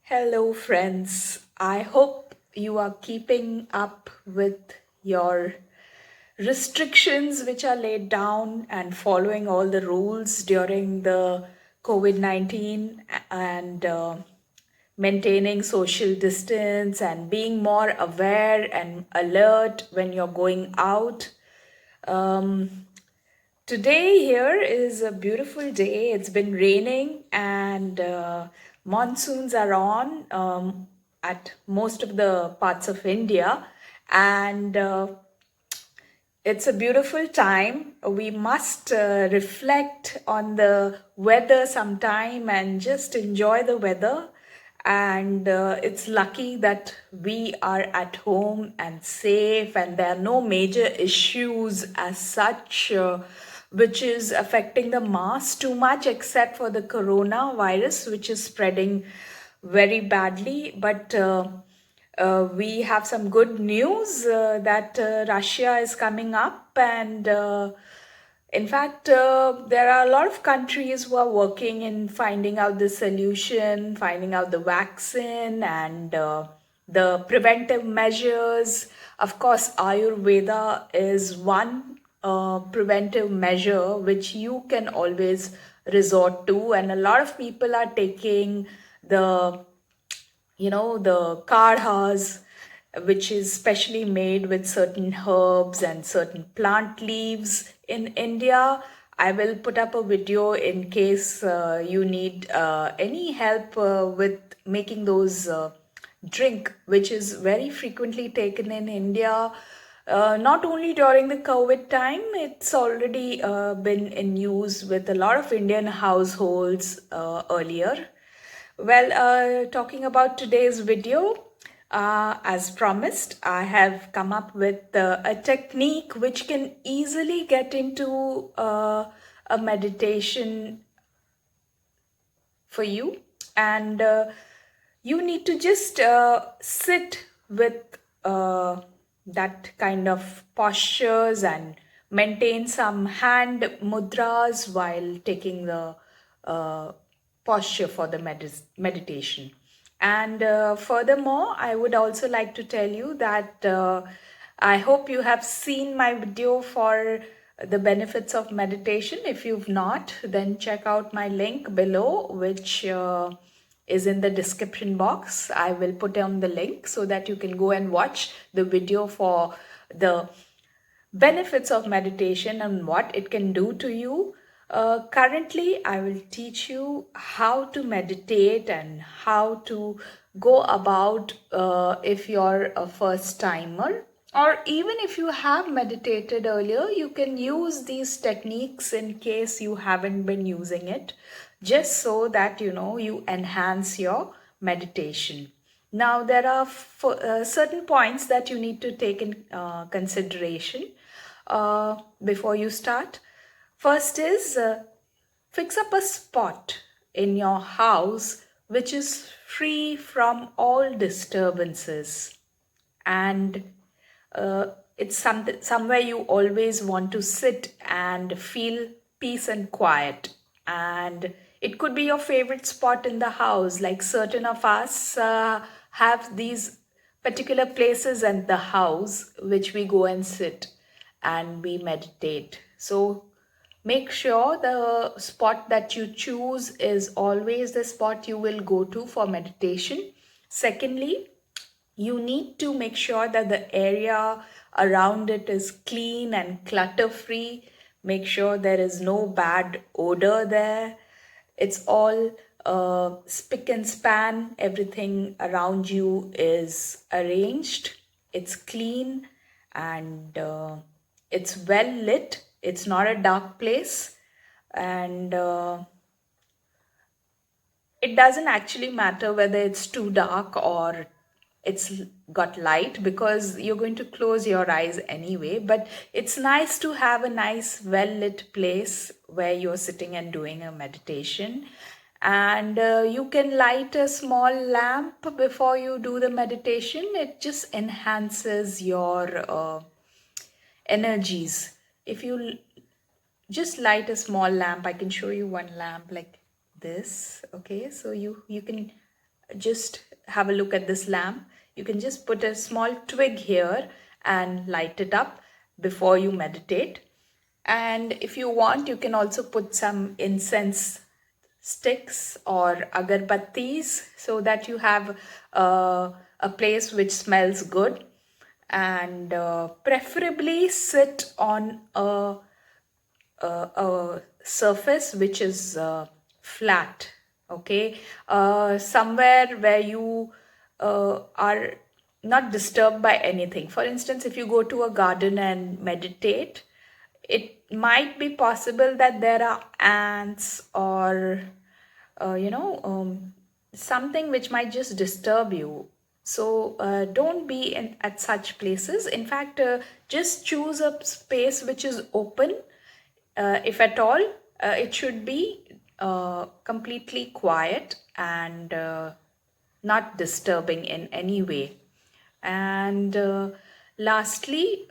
Hello, friends. I hope you are keeping up with your restrictions which are laid down and following all the rules during the COVID-19 and maintaining social distance and being more aware and alert when you're going out. Um, Today here is a beautiful day. It's been raining and monsoons are on at most of the parts of India, and it's a beautiful time. We must reflect on the weather sometime and just enjoy the weather. And it's lucky that we are at home and safe, and there are no major issues as such which is affecting the mass too much, except for the coronavirus, which is spreading very badly. But we have some good news that Russia is coming up, and in fact, there are a lot of countries who are working in finding out the solution, finding out the vaccine, and the preventive measures. Of course, Ayurveda is one preventive measure which you can always resort to, and a lot of people are taking the the kadhas, which is specially made with certain herbs and certain plant leaves in India. I will put up a video in case you need any help with making those drink, which is very frequently taken in India. Not only during the COVID time, it's already been in use with a lot of Indian households earlier. Well, talking about today's video, as promised, I have come up with a technique which can easily get into a meditation for you. And you need to just sit with that kind of postures and maintain some hand mudras while taking the uh, posture for the meditation. And furthermore, I would also like to tell you that I hope you have seen my video for the benefits of meditation. If you've not, then check out my link below, which is in the description box. I will put on the link so that you can go and watch the video for the benefits of meditation and what it can do to you. Currently, I will teach you how to meditate and how to go about if you're a first timer, or even if you have meditated earlier, you can use these techniques in case you haven't been using it, just so that you enhance your meditation. Now, there are certain points that you need to take in consideration before you start. First is fix up a spot in your house which is free from all disturbances, and it's somewhere you always want to sit and feel peace and quiet. And it could be your favorite spot in the house, like certain of us have these particular places in the house which we go and sit and we meditate. So make sure the spot that you choose is always the spot you will go to for meditation. Secondly, you need to make sure that the area around it is clean and clutter free. Make sure there is no bad odor there. It's all spick and span. Everything around you is arranged. It's clean, and it's well lit. It's not a dark place. And it doesn't actually matter whether it's too dark or it's got light, because you're going to close your eyes anyway. But it's nice to have a nice well lit place where you're sitting and doing a meditation. And you can light a small lamp before you do the meditation. It just enhances your energies. If you just light a small lamp, I can show you one lamp like this. Okay, so you can just have a look at this lamp. You can just put a small twig here and light it up before you meditate. And if you want, you can also put some incense sticks or agarbattis so that you have a place which smells good. And preferably sit on a surface which is flat, okay, somewhere where you are not disturbed by anything. For instance, if you go to a garden and meditate, it might be possible that there are ants or something which might just disturb you. So don't be at such places. In fact, just choose a space which is open. If at all, it should be completely quiet and not disturbing in any way. And lastly,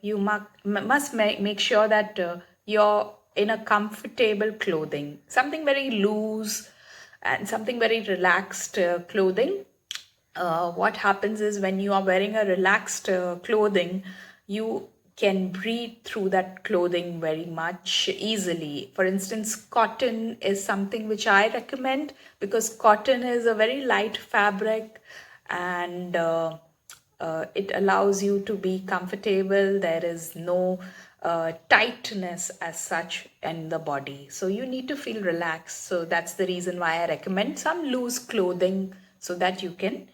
you must make sure that you're in a comfortable clothing, something very loose and something very relaxed clothing. What happens is when you are wearing a relaxed clothing, you can breathe through that clothing very much easily. For instance, cotton is something which I recommend because cotton is a very light fabric and it allows you to be comfortable. There is no tightness as such in the body. So you need to feel relaxed. So that's the reason why I recommend some loose clothing so that you can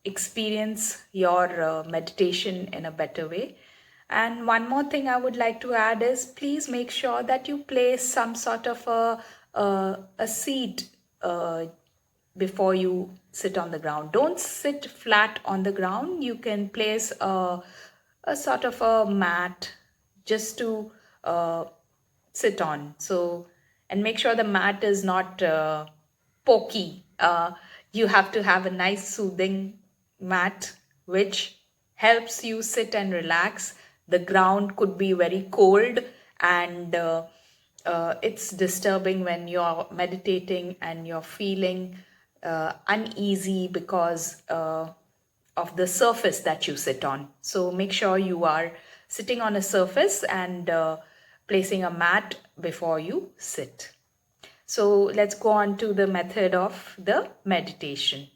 experience your meditation in a better way. And one more thing I would like to add is please make sure that you place some sort of a seat before you sit on the ground. Don't sit flat on the ground. You can place a sort of a mat just to sit on. So, and make sure the mat is not pokey. You have to have a nice soothing mat which helps you sit and relax. The ground could be very cold and it's disturbing when you're meditating and you're feeling uneasy because of the surface that you sit on. So make sure you are sitting on a surface and placing a mat before you sit. So let's go on to the method of the meditation.